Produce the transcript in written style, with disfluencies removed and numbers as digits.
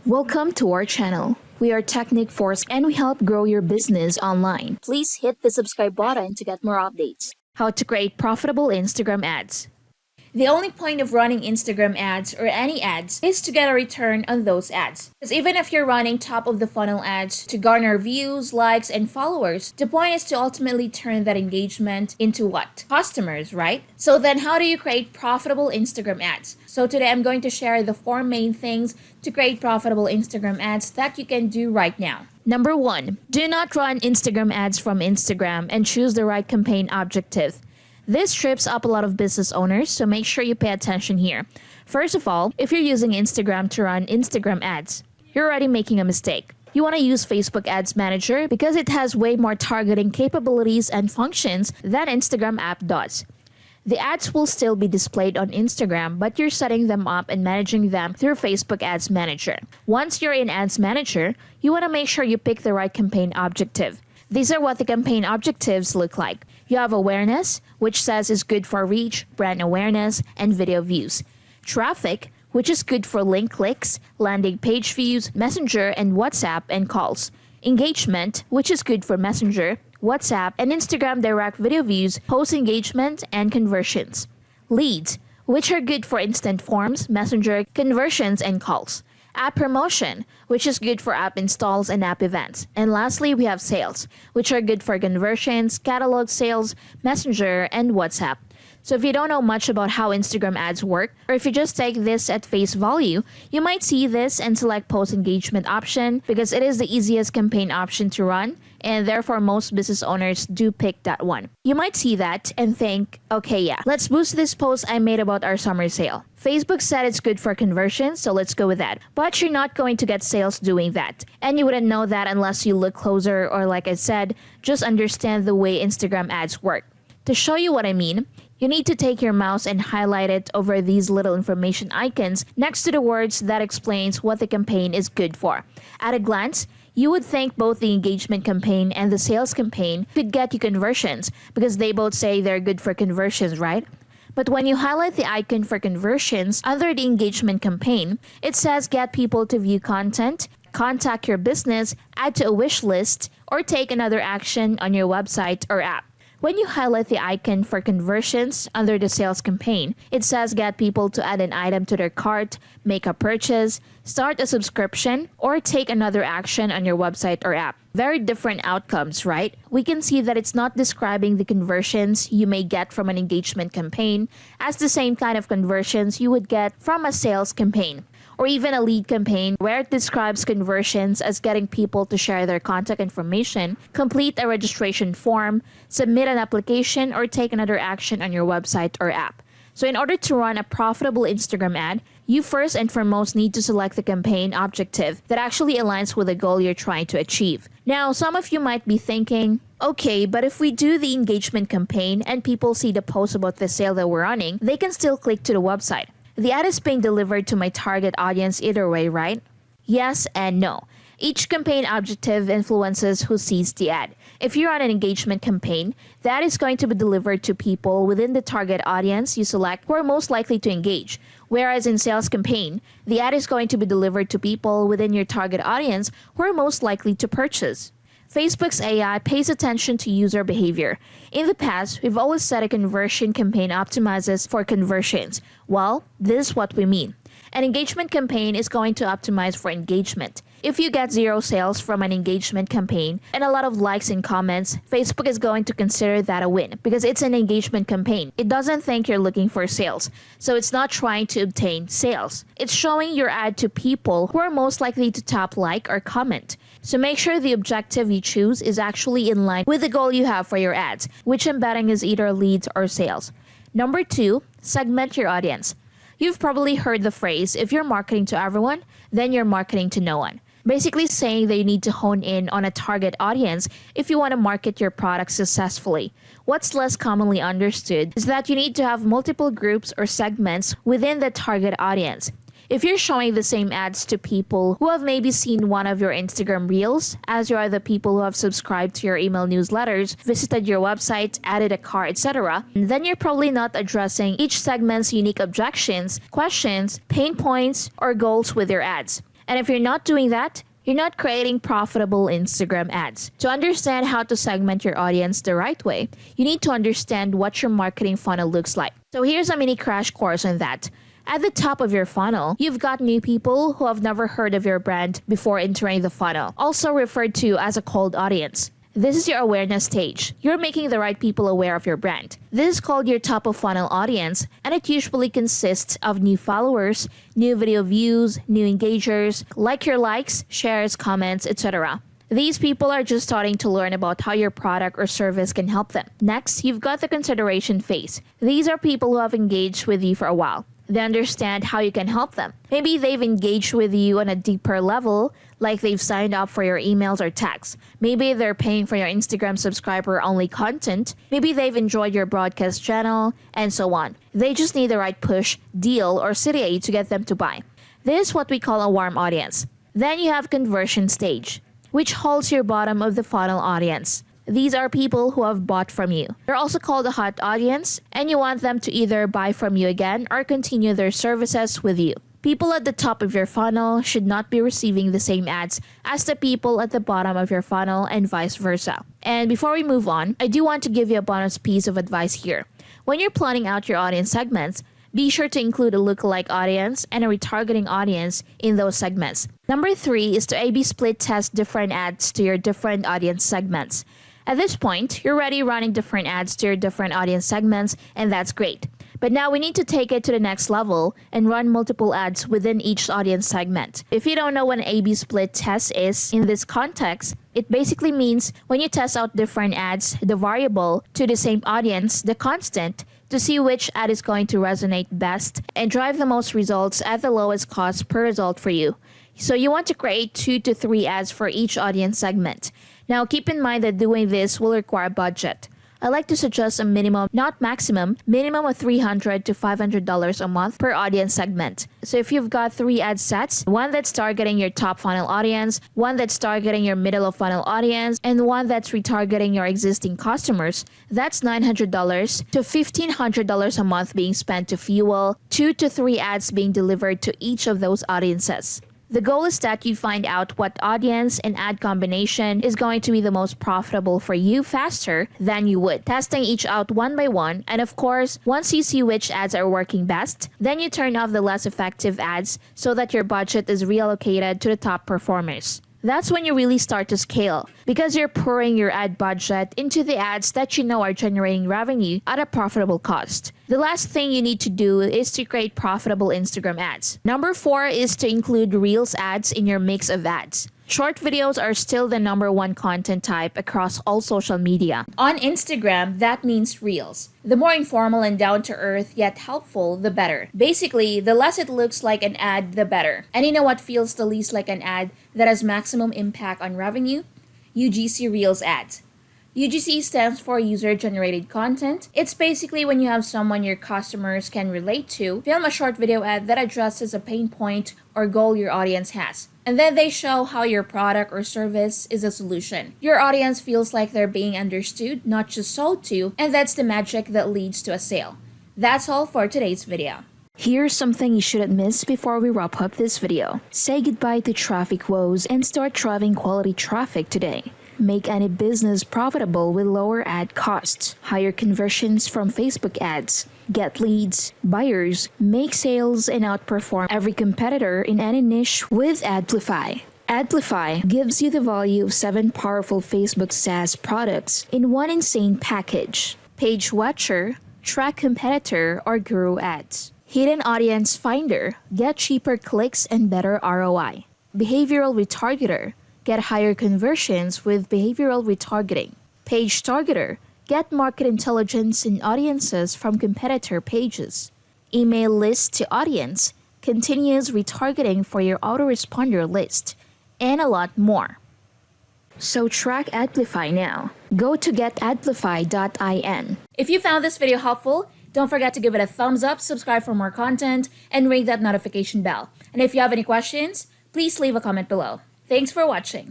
Welcome to our channel. We are Technic Force and we help grow your business online. Please hit the subscribe button to get more updates. How to create profitable Instagram ads. The only point of running Instagram ads or any ads is to get a return on those ads. Because even if you're running top of the funnel ads to garner views, likes, and followers, the point is to ultimately turn that engagement into what? Customers, right? So then how do you create profitable Instagram ads? So today I'm going to share the 4 main things to create profitable Instagram ads that you can do right now. Number 1, do not run Instagram ads from Instagram and choose the right campaign objective. This trips up a lot of business owners, so make sure you pay attention here. First of all, if you're using Instagram to run Instagram ads, you're already making a mistake. You want to use Facebook Ads Manager because it has way more targeting capabilities and functions than Instagram app does. The ads will still be displayed on Instagram, but you're setting them up and managing them through Facebook Ads Manager. Once you're in Ads Manager, you want to make sure you pick the right campaign objective. These are what the campaign objectives look like. You have awareness, which says is good for reach, brand awareness, and video views. Traffic, which is good for link clicks, landing page views, Messenger, and WhatsApp, and calls. Engagement, which is good for Messenger, WhatsApp, and Instagram direct video views, post engagement, and conversions. Leads, which are good for instant forms, Messenger, conversions, and calls. App promotion, which is good for app installs and app events. And lastly, we have sales, which are good for conversions, catalog sales, Messenger, and WhatsApp. So if you don't know much about how Instagram ads work, or if you just take this at face value, you might see this and select post engagement option because it is the easiest campaign option to run, and therefore most business owners do pick that one. You might see that and think, okay, yeah, let's boost this post I made about our summer sale. Facebook said it's good for conversions, so let's go with that. But you're not going to get sales doing that. And you wouldn't know that unless you look closer or, like I said, just understand the way Instagram ads work. To show you what I mean, you need to take your mouse and highlight it over these little information icons next to the words that explains what the campaign is good for. At a glance, you would think both the engagement campaign and the sales campaign could get you conversions because they both say they're good for conversions, right? But when you highlight the icon for conversions under the engagement campaign, it says get people to view content, contact your business, add to a wish list, or take another action on your website or app. When you highlight the icon for conversions under the sales campaign, it says get people to add an item to their cart, make a purchase, start a subscription, or take another action on your website or app. Very different outcomes, right? We can see that it's not describing the conversions you may get from an engagement campaign as the same kind of conversions you would get from a sales campaign, or even a lead campaign where it describes conversions as getting people to share their contact information, complete a registration form, submit an application, or take another action on your website or app. So in order to run a profitable Instagram ad, you first and foremost need to select the campaign objective that actually aligns with the goal you're trying to achieve. Now, some of you might be thinking, okay, but if we do the engagement campaign and people see the post about the sale that we're running, they can still click to the website. The ad is being delivered to my target audience either way, right? Yes and no. Each campaign objective influences who sees the ad. If you're on an engagement campaign, the ad is going to be delivered to people within the target audience you select who are most likely to engage. Whereas in sales campaign, the ad is going to be delivered to people within your target audience who are most likely to purchase. Facebook's AI pays attention to user behavior. In the past, we've always said a conversion campaign optimizes for conversions. Well, this is what we mean. An engagement campaign is going to optimize for engagement. If you get 0 sales from an engagement campaign and a lot of likes and comments, Facebook is going to consider that a win because it's an engagement campaign. It doesn't think you're looking for sales, so it's not trying to obtain sales. It's showing your ad to people who are most likely to tap like or comment. So make sure the objective you choose is actually in line with the goal you have for your ads, which embedding is either leads or sales. Number 2, segment your audience. You've probably heard the phrase, if you're marketing to everyone, then you're marketing to no one. Basically saying that you need to hone in on a target audience if you want to market your product successfully. What's less commonly understood is that you need to have multiple groups or segments within the target audience. If you're showing the same ads to people who have maybe seen one of your Instagram reels, as you are the people who have subscribed to your email newsletters, visited your website, added a cart, etc., then you're probably not addressing each segment's unique objections, questions, pain points, or goals with your ads. And if you're not doing that, you're not creating profitable Instagram ads. To understand how to segment your audience the right way, you need to understand what your marketing funnel looks like. So here's a mini crash course on that. At the top of your funnel, you've got new people who have never heard of your brand before entering the funnel, also referred to as a cold audience. This is your awareness stage. You're making the right people aware of your brand. This is called your top of funnel audience, and it usually consists of new followers, new video views, new engagers, like your likes, shares, comments, etc. These people are just starting to learn about how your product or service can help them. Next, you've got the consideration phase. These are people who have engaged with you for a while. They understand how you can help them. Maybe they've engaged with you on a deeper level, like they've signed up for your emails or texts. Maybe they're paying for your Instagram subscriber-only content. Maybe they've enjoyed your broadcast channel, and so on. They just need the right push, deal, or CTA to get them to buy. This is what we call a warm audience. Then you have conversion stage, which holds your bottom of the funnel audience. These are people who have bought from you. They're also called a hot audience, and you want them to either buy from you again or continue their services with you. People at the top of your funnel should not be receiving the same ads as the people at the bottom of your funnel and vice versa. And before we move on, I do want to give you a bonus piece of advice here. When you're planning out your audience segments, be sure to include a lookalike audience and a retargeting audience in those segments. Number 3 is to A/B split test different ads to your different audience segments. At this point, you're already running different ads to your different audience segments, and that's great. But now we need to take it to the next level and run multiple ads within each audience segment. If you don't know what an A/B split test is in this context, it basically means when you test out different ads, the variable to the same audience, the constant, to see which ad is going to resonate best and drive the most results at the lowest cost per result for you. So you want to create 2 to 3 ads for each audience segment. Now keep in mind that doing this will require budget. I like to suggest a minimum, not maximum, minimum of $300 to $500 a month per audience segment. So if you've got 3 ad sets, one that's targeting your top funnel audience, one that's targeting your middle of funnel audience, and one that's retargeting your existing customers, that's $900 to $1,500 a month being spent to fuel 2 to 3 ads being delivered to each of those audiences. The goal is that you find out what audience and ad combination is going to be the most profitable for you faster than you would, testing each out one by one. And of course, once you see which ads are working best, then you turn off the less effective ads so that your budget is reallocated to the top performers. That's when you really start to scale, because you're pouring your ad budget into the ads that you know are generating revenue at a profitable cost. The last thing you need to do is to create profitable Instagram ads. Number 4 is to include Reels ads in your mix of ads. Short videos are still the #1 content type across all social media. On Instagram, that means Reels. The more informal and down-to-earth yet helpful, the better. Basically, the less it looks like an ad, the better. And you know what feels the least like an ad that has maximum impact on revenue? UGC Reels ads. UGC stands for User-Generated Content. It's basically when you have someone your customers can relate to, film a short video ad that addresses a pain point or goal your audience has. And then they show how your product or service is a solution. Your audience feels like they're being understood, not just sold to, and that's the magic that leads to a sale. That's all for today's video. Here's something you shouldn't miss before we wrap up this video. Say goodbye to traffic woes and start driving quality traffic today. Make any business profitable with lower ad costs, higher conversions from Facebook ads, get leads, buyers, make sales, and outperform every competitor in any niche with Adplify. Adplify gives you the value of 7 powerful Facebook SaaS products in one insane package. Page Watcher, Track Competitor, or Guru Ads. Hidden Audience Finder, get cheaper clicks and better ROI. Behavioral Retargeter, get higher conversions with behavioral retargeting. Page Targeter, get market intelligence and audiences from competitor pages. Email List to Audience, continuous retargeting for your autoresponder list, and a lot more. So track Adplify now. Go to getadplify.in. If you found this video helpful, don't forget to give it a thumbs up, subscribe for more content, and ring that notification bell. And if you have any questions, please leave a comment below. Thanks for watching.